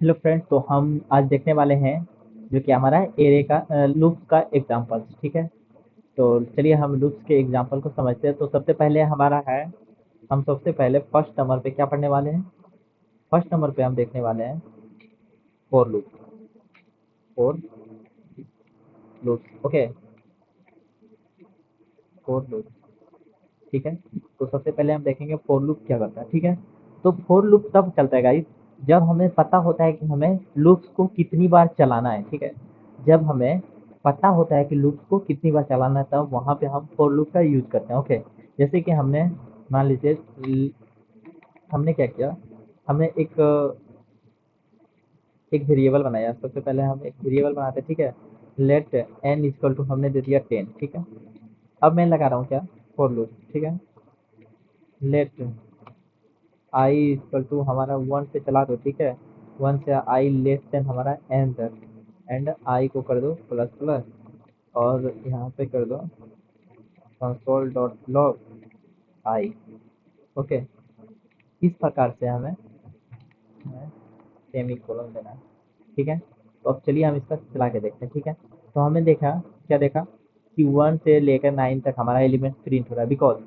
Hello friends, तो हम आज देखने वाले हैं जो कि हमारा एरे का लूप्स का एग्जांपल। ठीक है, तो चलिए हम लूप्स के एग्जांपल को समझते हैं। तो सबसे पहले हमारा है, हम सबसे पहले फर्स्ट नंबर पे क्या पढ़ने वाले हैं। फर्स्ट नंबर पे हम देखने वाले हैं for loop. For loop, okay. For loop, ठीक है। तो सबसे पहले हम देखेंगे फोर लूप क्या करता है। ठीक है, तो फोर लूप तब चलता है गाइस जब हमें पता होता है कि हमें लूप्स को कितनी बार चलाना है। ठीक है, जब हमें पता होता है कि लूप्स को कितनी बार चलाना है तब वहां पे हम फोर लूप का यूज करते हैं। ओके, जैसे कि हमने मान लीजिए हमने क्या किया, हमने एक वेरिएबल बनाया। सबसे पहले हम एक वेरिएबल बनाते हैं। ठीक है, लेट एन इक्वल टू हमने दे दिया 10। ठीक है, अब मैं लगा रहा हूँ क्या, फोर लूप। ठीक है, लेट आई इक्वल टू हमारा 1 से चला दो। ठीक है, 1 से आई लेस देन हमारा एन तक, एंड आई को कर दो प्लस प्लस, और यहाँ पे कर दो console dot log I. Okay, इस प्रकार से हमें सेमी कोलन देना है। ठीक है, तो अब चलिए हम इसका चला के देखते हैं। ठीक है, तो हमने देखा, क्या देखा कि 1 से लेकर 9 तक हमारा एलिमेंट प्रिंट हो रहा है। बिकॉज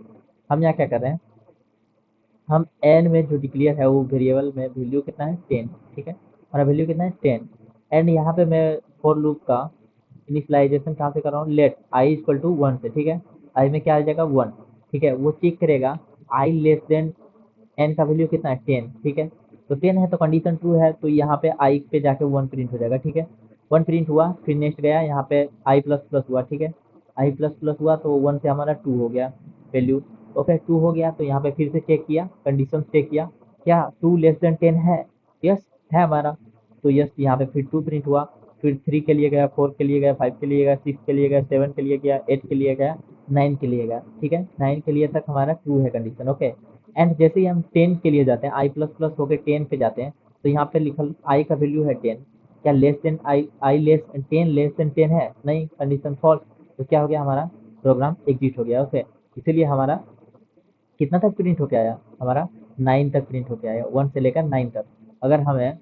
हम यहाँ क्या कर रहे हैं, हम एन में जो डिक्लेयर है वो वेरिएबल में वैल्यू कितना है 10। ठीक है, हमारा वैल्यू कितना है 10। एंड यहाँ पे मैं फॉर लूप का इनिशियलाइजेशन कहाँ से कर रहा हूँ, लेट आई इक्वल टू 1 से। ठीक है, आई में क्या आ जाएगा 1। ठीक है, वो चेक करेगा आई लेस देन एन का वैल्यू कितना है 10। ठीक है, तो 10 है तो कंडीशन ट्रू है, तो यहाँ पे आई पे जाके 1 प्रिंट हो जाएगा। ठीक है, 1 प्रिंट हुआ, फिर नेक्स्ट गया यहाँ पे आई प्लस प्लस हुआ। ठीक है, आई प्लस प्लस हुआ तो 1 से हमारा 2 हो गया वैल्यू। ओके, 2 हो गया तो यहाँ पे फिर से चेक किया, कंडीशन चेक किया, क्या 2 लेस देन 10 है। यस, है हमारा, तो यस यहाँ पे फिर 2 प्रिंट हुआ। फिर 3 के लिए गया, 4 के लिए गया, 5 के लिए गया, 6 के लिए गया, 7 के लिए गया, 8 के लिए गया, 9 के लिए गया। ठीक है, 9 के लिए तक हमारा ट्रू है कंडीशन। ओके, एंड जैसे ही हम 10 के लिए जाते हैं, आई प्लस प्लस होकर 10 पे जाते हैं, तो यहाँ पे लिखल आई का वैल्यू है 10। क्या less than i less 10 less than 10 है, नहीं, कंडीशन फॉल्स। तो क्या हो गया, हमारा प्रोग्राम एग्जिट हो गया। ओके, इसीलिए हमारा कितना तक प्रिंट होके आया, हमारा 9 तक प्रिंट होके आया, 1 से लेकर 9 तक। अगर हमें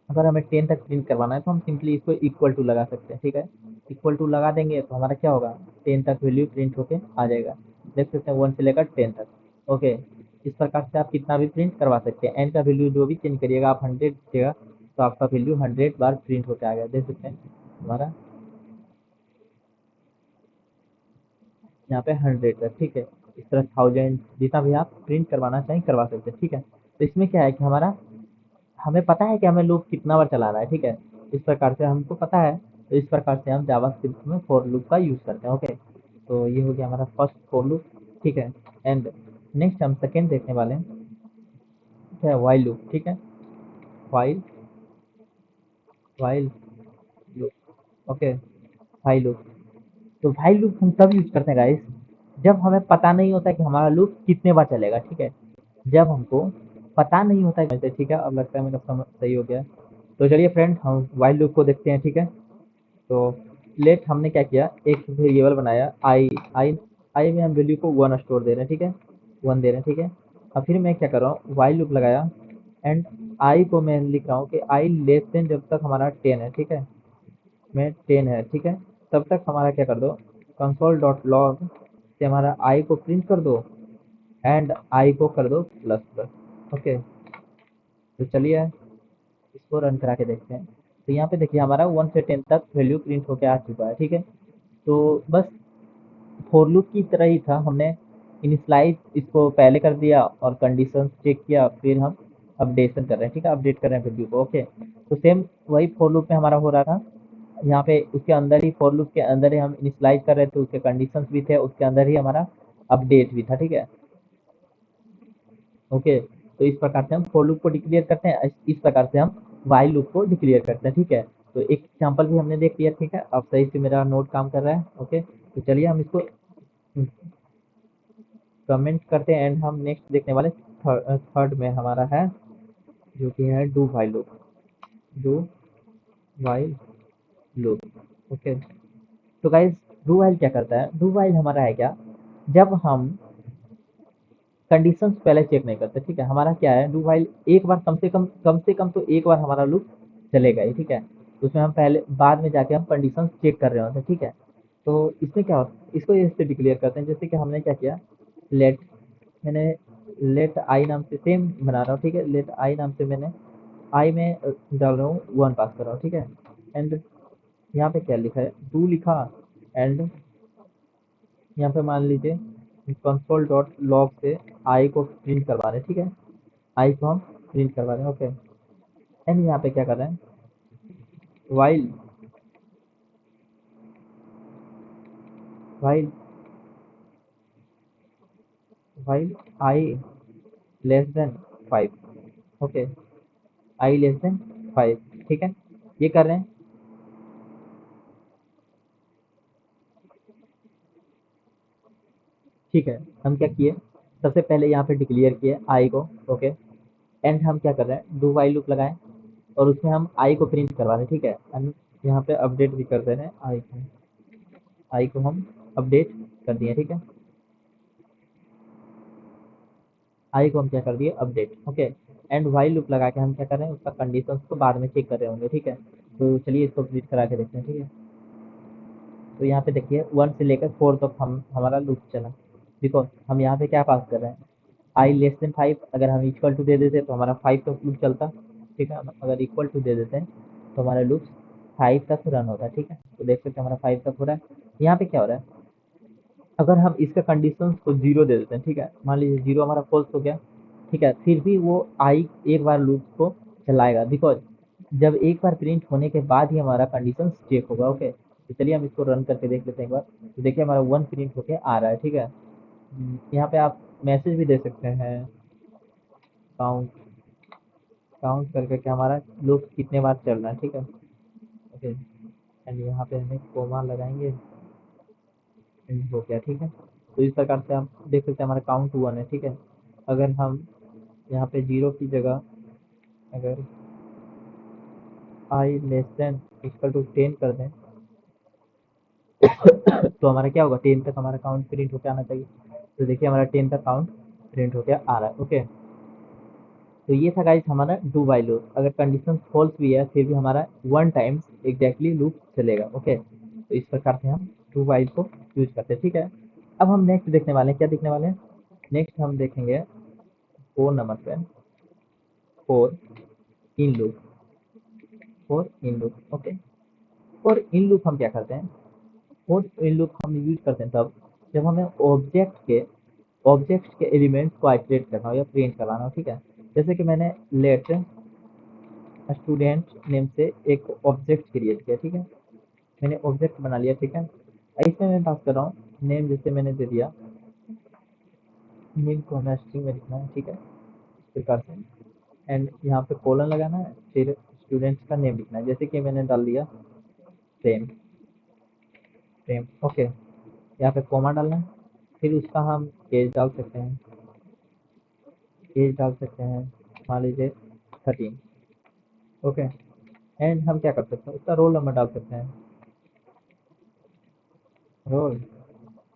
अगर हमें 10 तक प्रिंट करवाना है तो हम सिंपली इसको इक्वल टू लगा सकते हैं। ठीक है, इक्वल टू लगा देंगे तो हमारा क्या होगा, 10 तक वैल्यू प्रिंट होके आ जाएगा। देख सकते हैं 1 से लेकर 10 तक। ओके, इस प्रकार से आप कितना भी प्रिंट करवा सकते हैं। एन का वैल्यू जो भी चेंज करिएगा आप 100 दीजिएगा तो आपका वैल्यू 100 बार प्रिंट होके आ गया। देख सकते हैं हमारा यहाँ पे 100 तक। ठीक है, इस तरह 1000 जितना भी आप प्रिंट करवाना चाहें करवा सकते हैं। ठीक है, तो इसमें क्या है कि हमारा हमें पता है कि हमें लूप कितना बार चलाना है। ठीक है, इस प्रकार से हमको पता है, तो इस प्रकार से हम जावास्क्रिप्ट में फॉर लूप का यूज करते हैं। ओके, तो ये हो गया हमारा फर्स्ट फॉर लूप। ठीक है, एंड नेक्स्ट हम सेकेंड देखने वाले हैं, क्या है, वाइल लूप। ठीक है, while while loop, okay, while loop. तो वाइल लूप हम तब यूज करते हैं गाइस जब हमें पता नहीं होता है कि हमारा लूप कितने बार चलेगा। ठीक है, जब हमको पता नहीं होता है। ठीक है, अब लगता है मेरा समझ सही हो गया। तो चलिए फ्रेंड हम वाइल लूप को देखते हैं। ठीक है, तो लेट हमने क्या किया, एक वेरिएबल बनाया आई। आई आई में हम वैल्यू को 1 स्टोर दे रहे हैं। ठीक है, 1 दे रहे हैं। ठीक है, अब फिर मैं क्या कर रहा हूँ, वाइल लूप लगाया, एंड आई को मैं लिख रहा हूँ कि आई लेस देन जब तक हमारा 10 है। ठीक है, में 10 है। ठीक है, तब तक हमारा क्या कर दो, कंसोल डॉट लॉग से हमारा आई को प्रिंट कर दो, एंड आई को कर दो प्लस प्लस। ओके, तो चलिए इसको रन करा के देखते हैं। तो यहाँ पे देखिए हमारा 1 से 10 तक वैल्यू प्रिंट होके आ चुका है। ठीक है, तो बस फॉर लूप की तरह ही था, हमने इनिशियलाइज इसको पहले कर दिया और कंडीशन चेक किया, फिर हम अपडेशन कर रहे हैं। ठीक है, अपडेट कर रहे हैं वैल्यू को। ओके, तो सेम वही फॉर लूप में हमारा हो रहा था। यहाँ पे उसके अंदर ही, फॉर लूप के अंदर ही हम इनिशियलाइज कर रहे थे, उसके कंडीशंस भी थे, उसके अंदर ही हमारा अपडेट भी था। ठीक है, ओके, तो इस प्रकार से हम फॉर लूप को डिक्लेयर करते हैं, इस प्रकार से हम वाइल लूप को डिक्लेयर करते हैं। ठीक है, तो एक एग्जाम्पल भी हमने देख लिया। ठीक है, अब सही से मेरा नोट काम कर रहा है। ओके, तो चलिए हम इसको कमेंट करते हैं, एंड हम नेक्स्ट देखने वाले थर्ड में हमारा है जो कि है do while loop. Do while loop, okay. तो गाइज डू वाइल क्या करता है, डू वाइल हमारा है क्या, जब हम कंडीशंस पहले चेक नहीं करते, ठीक है। हमारा क्या है, डू व्हाइल एक बार कम से कम तो एक बार हमारा लूप चलेगा ही, ठीक है। उसमें हम पहले बाद में जाके हम कंडीशंस चेक कर रहे होते हैं, ठीक है। तो इसमें क्या होता है, इसको ऐसे डिक्लेयर करते हैं जैसे कि हमने क्या किया, लेट मैंने लेट आई नाम से सेम बना रहा हूँ, ठीक है। लेट आई नाम से मैंने आई में डाल रहा हूँ 1 पास कर रहा हूँ, ठीक है। एंड यहाँ पे क्या लिखा है, डू लिखा। एंड यहाँ पे मान लीजिए कंसोल डॉट लॉग से आई को प्रिंट करवा रहे हैं, ठीक है। आई को हम प्रिंट करवा रहे हैं, ओके। एंड यहाँ पे क्या कर रहे हैं, while while while I less than 5, okay. I less than 5, ठीक है। ये कर रहे हैं, ठीक है। हम क्या किए, सबसे पहले यहाँ पे डिक्लेयर किए आई को, ओके। एंड हम क्या कर रहे हैं, डू वाइल लूप लगाए और उसमें हम आई को प्रिंट करवा रहे हैं, ठीक है। एंड यहाँ पे अपडेट भी कर दे रहे हैं आई को हम अपडेट कर दिए, ठीक है। आई को हम क्या कर दिए, update, okay. And while loop लगा के हम क्या कर रहे हैं, उसका कंडीशंस को बाद में चेक कर रहे होंगे, ठीक है। तो चलिए इसको प्रिंट करा के देखते हैं, ठीक है। तो यहाँ पे देखिए 1 से लेकर 4 तक हम हमारा लूप चला। बिकॉज हम यहाँ पे क्या पास कर रहे हैं, आई लेस देन 5, अगर हम इक्वल टू दे देते तो हमारा 5 तक लूप चलता, ठीक है। हम अगर इक्वल टू दे देते हैं तो हमारा लूप 5 तक रन होता है, ठीक है। तो देख सकते हैं हमारा 5 तक हो रहा है। यहाँ पे क्या हो रहा है, अगर हम इसका कंडीशंस को 0 दे देते हैं, ठीक है। मान लीजिए 0 हमारा फॉल्स हो गया, ठीक है। फिर भी वो आई एक बार लूप को चलाएगा, बिकॉज जब एक बार प्रिंट होने के बाद ही हमारा कंडीशंस चेक होगा, ओके। तो चलिए हम इसको रन करके देख लेते हैं एक बार। तो देखिए हमारा 1 प्रिंट होके आ रहा है, ठीक है। यहाँ पे आप मैसेज भी दे सकते हैं, काउंट काउंट करके कि हमारा लूप कितने बार चल रहा है, ठीक है, ओके। एंड यहाँ पे हमें कोमा लगाएंगे, एंड हो गया, ठीक है। तो इस प्रकार से आप देख सकते हैं हमारा काउंट 1 है, ठीक है। अगर हम यहाँ पे 0 की जगह अगर आई लेस देन इक्वल टू 10 कर दें तो हमारा क्या होगा, 10 तक हमारा काउंट प्रिंट होकर आना चाहिए। तो देखिए हमारा 10 तक काउंट प्रिंट होकर आ रहा है, ओके। तो ये था गाइस हमारा डू वाइल लूप। अगर कंडीशन फॉल्स भी है फिर भी हमारा 1 टाइम्स एग्जैक्टली लूप चलेगा, ओके। तो इस प्रकार से हम डू वाइल को यूज करते हैं, ठीक है। अब हम नेक्स्ट देखने वाले हैं, क्या देखने वाले हैं, नेक्स्ट हम देखेंगे 4 नंबर पे, four in loop, four in loop, okay. और इन लूप हम क्या करते हैं, और इन लूप हम यूज करते हैं तब जब हमें ऑब्जेक्ट के एलिमेंट्स को आइटरेट करना हो या प्रिंट करवाना हो, ठीक है। जैसे कि मैंने लेट स्टूडेंट नेम से एक ऑब्जेक्ट क्रिएट किया, ठीक है। मैंने ऑब्जेक्ट बना लिया, ठीक है। इसमें मैं बात कर रहा हूँ नेम, जैसे मैंने दे दिया, नेम को हमें स्ट्रिंग में लिखना है, ठीक है, इस प्रकार से। एंड यहाँ पे कोलन लगाना है, फिर स्टूडेंट्स का नेम लिखना है, जैसे कि मैंने डाल दिया सेम सेम, ओके। यहाँ पे कोमा डालना है, फिर उसका हम एज डाल सकते हैं, एज डाल सकते हैं, मान लीजिए 13, ओके। एंड हम क्या कर सकते हैं, उसका रोल नंबर डाल सकते हैं, रोल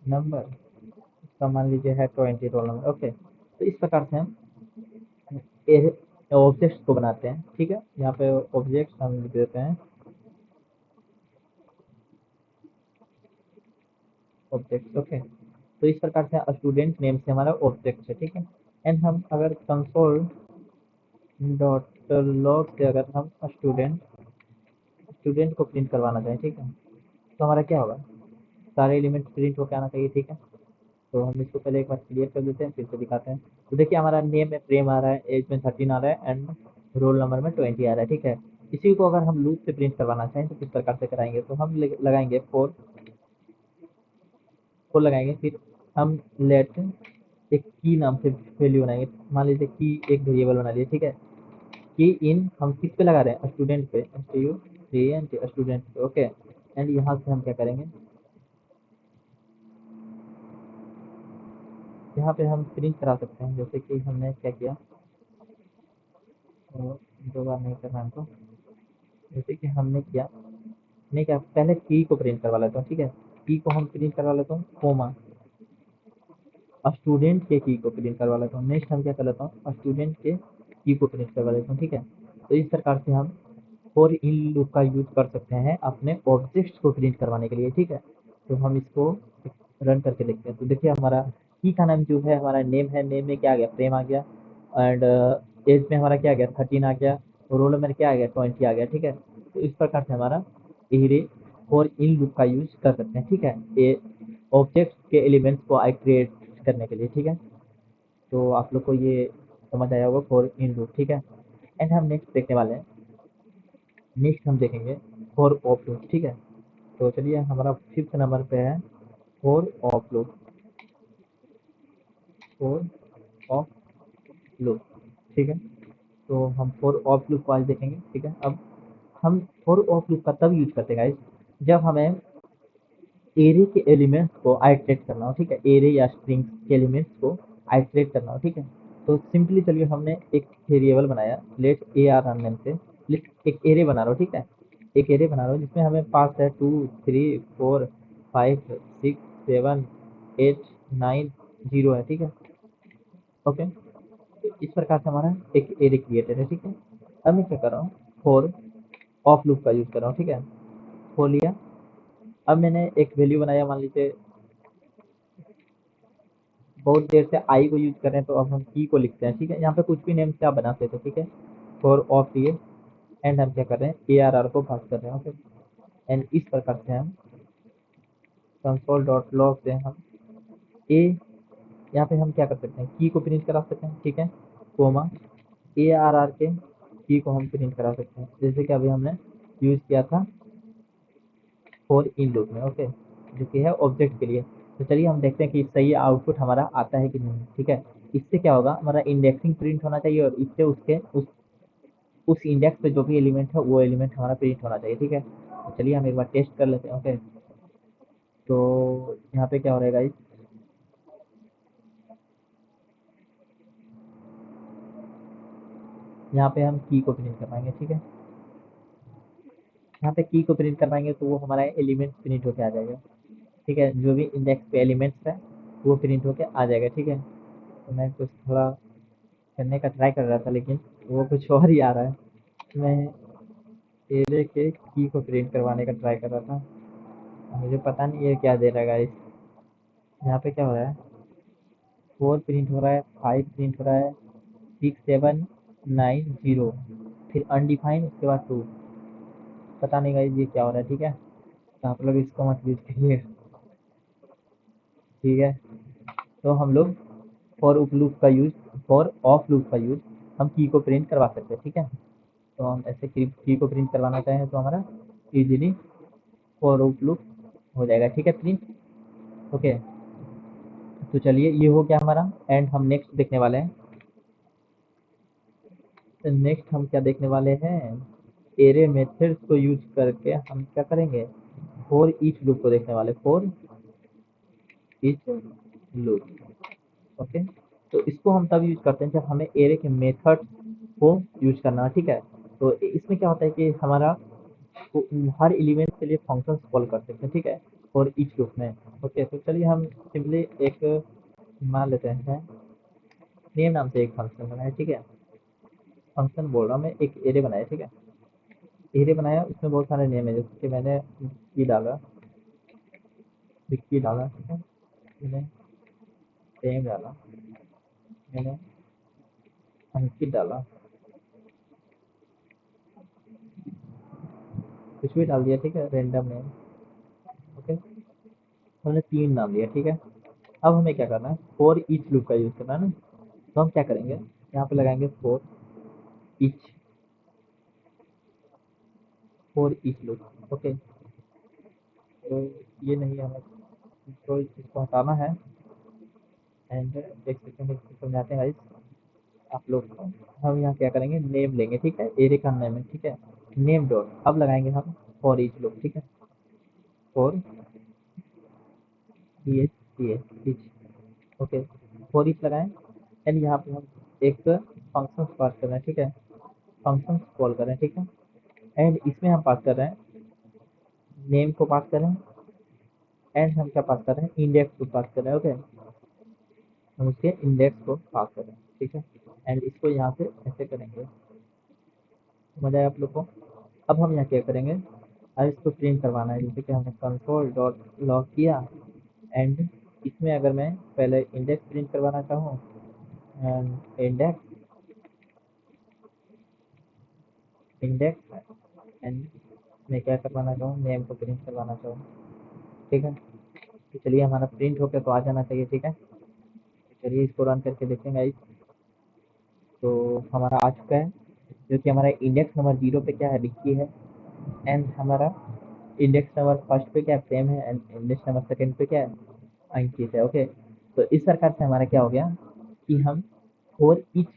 नंबर उसका मान लीजिए है 20 रोल नंबर, ओके। तो इस प्रकार से हम ऑब्जेक्ट्स को बनाते हैं, ठीक है। यहाँ पे ऑब्जेक्ट्स हम लिख देते हैं, ऑब्जेक्ट, ओके। तो इस प्रकार से स्टूडेंट नेम से हमारा ऑब्जेक्ट है, ठीक है। एंड हम अगर कंसोल डॉट लॉग से अगर हम स्टूडेंट स्टूडेंट को प्रिंट करवाना चाहें, ठीक है, तो हमारा क्या होगा, सारे एलिमेंट प्रिंट होकर आना चाहिए, ठीक है। तो हम इसको पहले एक बार क्लियर कर देते हैं, फिर से दिखाते हैं। तो देखिए हमारा नेम में प्रेम आ रहा है, एज में 13 आ रहा है, एंड रोल नंबर में 20 आ रहा है, ठीक है। इसी को अगर हम लूप से प्रिंट करवाना चाहें तो किस प्रकार से कराएंगे, तो हम लगाएंगे फोर लगाएंगे, फिर हम लेट एक की नाम से वैल्यू बनाएंगे, मान लीजिए की एक वेरिएबल बना लिए, ठीक है। की इन हम किस पे लगा रहे हैं, स्टूडेंट पे, स्टूडेंट पे, ओके। एंड यहाँ से हम क्या करेंगे, यहाँ पे हम प्रिंट करा सकते हैं, जैसे कि हमने क्या किया, तो 2 बार नहीं करना हमको, जैसे कि हमने किया, नहीं क्या, पहले की को प्रिंट करवा लेता हूँ, ठीक है। की को हम प्रिंट करवा लेता हूँ कोमा, स्टूडेंट के की को प्रिंट करवा लेता हूँ। नेक्स्ट हम क्या कर लेता हूँ, स्टूडेंट के की को प्रिंट करवा लेता हूँ। ठीक है, तो इस प्रकार से हम फॉर इन लूप का यूज कर सकते हैं अपने ऑब्जेक्ट्स को प्रिंट करवाने के लिए। ठीक है, तो हम इसको रन करके देखते हैं। तो देखिए हमारा की का नाम जो है हमारा नेम है, नेम में क्या आ गया, प्रेम आ गया। एंड एज में हमारा क्या आ गया, 13 आ गया। और रोल में क्या आ गया, 20 आ गया। ठीक है, तो इस प्रकार से हमारा एरे और इन लूप का यूज कर सकते हैं। ठीक है, ये ऑब्जेक्ट के एलिमेंट्स को आई क्रिएट करने के लिए। ठीक है, तो आप लोग को ये समझ आया होगा फॉर इन लूप। ठीक है, एंड हम नेक्स्ट देखने वाले हैं। नेक्स्ट हम देखेंगे फॉर ऑफ लूप। ठीक है, तो चलिए हमारा 5th नंबर पे है for of loop. For of loop, ठीक है, तो हम फॉर ऑफ लूप को आज देखेंगे। ठीक है, अब हम फॉर ऑफ लूप का तब यूज करते हैं गाइस जब हमें एरे के एलिमेंट्स को आइटरेट करना हो। ठीक है, एरे या स्ट्रिंग के एलिमेंट्स को आइटरेट करना हो। ठीक है, तो सिंपली चलिए हमने एक वेरिएबल बनाया let a r run name से। एक एरे बना रहा हूँ। ठीक है, एक एरे बना रहा हूँ जिसमें हमें पास है 2 3 4 5 6 7 8 9 0 है। ठीक है, ओके, तो इस प्रकार से हमारा एक एरे क्रिएटेड है। ठीक है, अब मैं क्या कर रहा हूँ, फॉर ऑफ लूप का यूज कर रहा हूँ। ठीक है, खोल लिया। अब मैंने एक वैल्यू बनाया, मान लीजिए बहुत देर से आई को यूज कर रहे हैं तो अब हम की को लिखते हैं। ठीक है, यहाँ पे कुछ भी नेम से आप बना सकते हो। ठीक है, फॉर ऑफ ये एंड हम क्या कर रहे हैं, ए आर आर को पास कर रहे हैं। ओके, एंड इस प्रकार से हम कंसोल डॉट लॉग से हम ए, यहाँ पे हम क्या कर सकते हैं, की को प्रिंट करा सकते हैं। ठीक है, कोमा ए आर आर के की को हम प्रिंट करा सकते हैं, जैसे कि अभी हमने यूज किया था फॉर इन लूप में। ओके, जो कि है ऑब्जेक्ट के लिए। तो चलिए हम देखते हैं कि सही आउटपुट हमारा आता है कि नहीं। ठीक है, इससे क्या होगा, हमारा इंडेक्सिंग प्रिंट होना चाहिए और इससे उसके उस इंडेक्स पे जो भी एलिमेंट है वो एलिमेंट हमारा प्रिंट होना चाहिए। ठीक है, तो चलिए हम एक बार टेस्ट कर लेते हैं। ओके, तो यहाँ पे क्या हो रहेगा, इस यहाँ पे हम की को प्रिंट कर पाएंगे। ठीक है, यहाँ पे की को प्रिंट कर पाएंगे तो वो हमारा एलिमेंट प्रिंट होके आ जाएगा। ठीक है, जो भी इंडेक्स पे एलिमेंट्स है वो प्रिंट होके आ जाएगा। ठीक है, तो मैं कुछ थोड़ा करने का ट्राई कर रहा था लेकिन वो कुछ और ही आ रहा है। मैं एरे के की को प्रिंट करवाने का ट्राई कर रहा था, मुझे पता नहीं ये क्या दे रहा है गाइस। यहाँ पे क्या हो रहा है, 4 प्रिंट हो रहा है, 5 प्रिंट हो रहा है, 6 7 9 0, फिर अनडिफाइंड, उसके बाद 2। पता नहीं गाइस ये क्या हो रहा है। ठीक है, तो आप लोग इसको मत यूज करिए। ठीक है, तो हम लोग फॉर उप लूप का यूज, फॉर ऑफ लूप का यूज हम की को प्रिंट करवा सकते हैं। ठीक है, तो हम ऐसे की को प्रिंट करवाना चाहें तो हमारा इजीली फॉर उप लूप हो जाएगा। ठीक है, प्रिंट। ओके, तो चलिए ये हो गया हमारा, एंड हम नेक्स्ट देखने वाले हैं। तो नेक्स्ट हम क्या देखने वाले हैं, एरे मेथड्स को यूज करके हम क्या करेंगे, फॉर ईच लूप को देखने वाले, फॉर ईच लूप। ओके, तो इसको हम तब यूज करते हैं जब हमें एरे के मेथड को यूज करना है। ठीक है, तो इसमें क्या होता है कि हमारा हर एलिमेंट के लिए फंक्शन कॉल कर सकते हैं। ठीक है, फॉर ईच लूप में। ओके, तो चलिए हम सिंपली एक मान लेते हैं, नेम नाम से एक फंक्शन बनाया। ठीक है, फंक्शन बोल रहा हूँ मैं, एक एरे बनाया। ठीक है, एरे बनाया, उसमें बहुत सारे नेम है, जैसे कि मैंने विक्की डाला, विक्की डाला। ठीक है, मैंने प्रेम डाला, मैंने अंकित डाला, कुछ भी डाल दिया। ठीक है, रेंडम नेम। ओके, हमने 3 नाम लिया। ठीक है, अब हमें क्या करना है, फॉर ईच लूप का यूज करना है ना। तो हम क्या करेंगे, यहाँ पे लगाएंगे for each, for each loop. Okay, तो ये नहीं हमें, तो इसको हटाना है। एंड एक सेकंड इसको समझाते हैं गाइस आप लोग को। हम यहाँ क्या करेंगे, नेम लेंगे। ठीक है, एरे का नेम है। ठीक है, नेम डॉट, अब लगाएंगे हम फॉर ईच लूप। ठीक है, for each, okay, for each लगाएं। एंड यहाँ पे हम एक फंक्शन पास कर रहे हैं। ठीक है, फंक्शन कॉल करें। ठीक है, एंड इसमें हम पास कर रहे हैं, नेम को पास करें, एंड हम क्या पास कर रहे हैं, इंडेक्स को पास कर रहे हैं। ओके, हम उसके इंडेक्स को पास करें, ठीक है। एंड इसको यहाँ पे ऐसे करेंगे, समझ आया आप लोग को। अब हम यहाँ क्या करेंगे, अब इसको प्रिंट करवाना है, जैसे कि हमने कंसोल डॉट लॉग किया एंड इसमें अगर मैं पहले इंडेक्स प्रिंट करवाना चाहूँ एंड इंडेक्स एंड मैं क्या करवाना चाहूँ, नेम को प्रिंट करवाना चाहूँ, ठीक है। तो चलिए हमारा प्रिंट होकर तो आ जाना चाहिए, ठीक है। तो चलिए इसको रन करके देखेंगे गाइस। तो हमारा आ चुका है, जो कि हमारा इंडेक्स नंबर 0 पे क्या है, रिक्की है। एंड हमारा इंडेक्स नंबर फर्स्ट पे क्या है, फ्रेम है। एंड इंडेक्स नंबर सेकंड पे क्या है, अंकित है। ओके, तो इस प्रकार से हमारा क्या हो गया कि हम फॉर ईच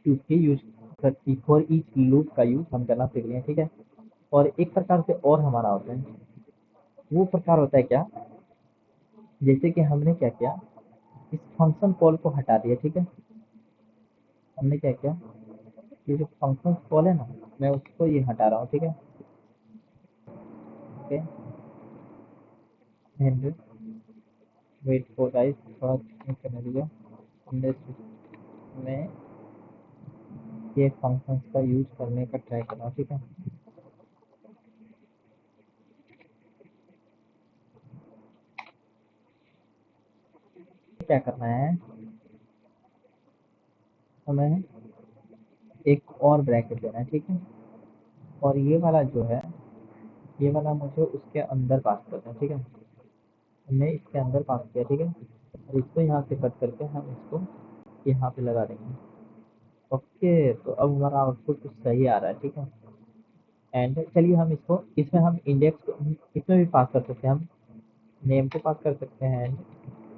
लूप का यूज हम करना सीख लिए, ठीक है। और एक प्रकार से और हमारा होता है, वो प्रकार होता है क्या, जैसे कि हमने क्या किया, इस फंक्शन कॉल को हटा दिया, ठीक है। हमने क्या किया, ये जो फंक्शन कॉल है ना, मैं उसको ये हटा रहा हूँ, ठीक है। Okay, and wait for guys, थोड़ा चेंज करने दीजिए। हमने में ये फंक्शंस का यूज करने का ट्राई कर रहा हूँ, ठीक है। क्या करना है, हमें एक और ब्रैकेट देना है, ठीक है। और ये वाला जो है, ये वाला मुझे उसके अंदर पास करना है, ठीक है। हमने इसके अंदर पास किया, ठीक है। और इसको यहाँ से कट करके हम इसको यहाँ पे लगा देंगे। ओके, तो अब हमारा आउटपुट कुछ सही आ रहा है, ठीक है। एंड चलिए हम इसको, इसमें हम इंडेक्स को इसमें भी पास कर सकते हैं, हम नेम को पास कर सकते हैं एंड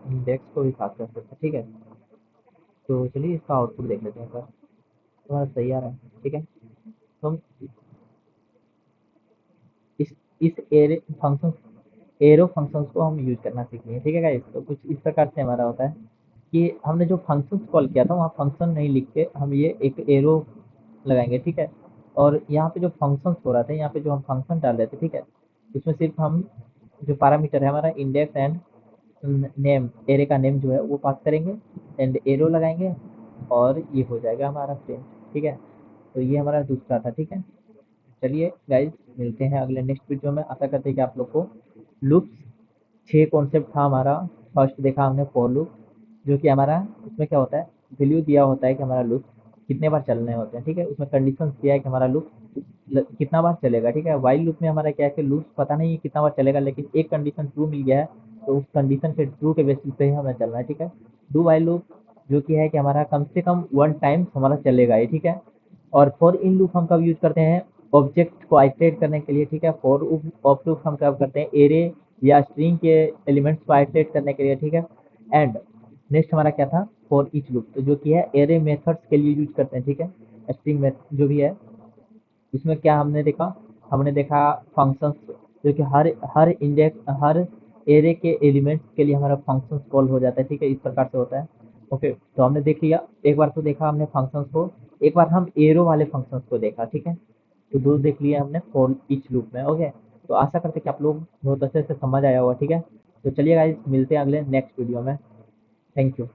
इंडेक्स को भी पास कर सकते हैं, ठीक है। तो चलिए इसका आउटपुट देख लेते हैं सर, हमारा सही आ रहा है, ठीक है। तो हम इस एरे फंक्शन एरो फंक्शंस को हम यूज करना सीख लिए, ठीक है गाइस। तो कुछ इस प्रकार से हमारा होता है कि हमने जो फंक्शंस कॉल किया था वहाँ फंक्शन नहीं लिख के हम ये एक एरो लगाएंगे, ठीक है। और यहाँ पे जो फंक्शंस हो रहा था, यहाँ पे जो हम फंक्शन डाल रहे थे, ठीक है, उसमें सिर्फ हम जो पैरामीटर है हमारा इंडेक्स एंड नेम, एरे का नेम जो है वो पास करेंगे एंड एरो लगाएंगे और ये हो जाएगा हमारा प्रिंट, ठीक है। तो ये हमारा दूसरा था, ठीक है। चलिए गाइज मिलते हैं अगले नेक्स्ट वीडियो में। आशा करते हैं कि आप लोग को लूप्स 6 कॉन्सेप्ट था हमारा। फर्स्ट देखा हमने फॉर लूप, जो कि हमारा उसमें क्या होता है, वैल्यू दिया होता है कि हमारा लूप कितने बार चलने होते हैं, ठीक है। उसमें कंडीशन दिया है कि हमारा लूप कितना बार चलेगा, ठीक है। वाइल लूप में हमारा क्या है कि लूप पता नहीं है कितना बार चलेगा, लेकिन एक कंडीशन ट्रू मिल गया है, तो उस कंडीशन के ट्रू के बेसिस पे ही हमें चलना है, ठीक है। डू वाइल लूप जो कि है कि हमारा कम से कम 1 टाइम हमारा चलेगा ये, ठीक है। और फॉर इन लूप हम कब यूज करते हैं, ऑब्जेक्ट को आइटरेट करने के लिए, ठीक है। फॉर ऑफ लूप हम कब करते हैं, एरे या स्ट्रिंग के एलिमेंट्स को आइटरेट करने के लिए, ठीक है। एंड नेक्स्ट हमारा क्या था, फॉर ईच लूप, तो जो कि है एरे मेथड्स के लिए यूज करते हैं, ठीक है। स्ट्रिंग में जो भी है, इसमें क्या हमने देखा, हमने देखा फंक्शंस, जो कि हर इंडेक्स हर एरे के एलिमेंट्स के लिए हमारा फंक्शंस कॉल हो जाता है, ठीक है। इस प्रकार से होता है। ओके, तो हमने देख लिया, एक बार तो देखा हमने फंक्शंस को, एक बार हम एरो वाले फंक्शंस को देखा, ठीक है। तो दो देख लिया हमने फॉर ईच लूप में। ओके, तो आशा करते हैं कि आप लोग बहुत अच्छे से समझ आया होगा, ठीक है। तो चलिए गाइस मिलते हैं अगले नेक्स्ट वीडियो में। Thank you.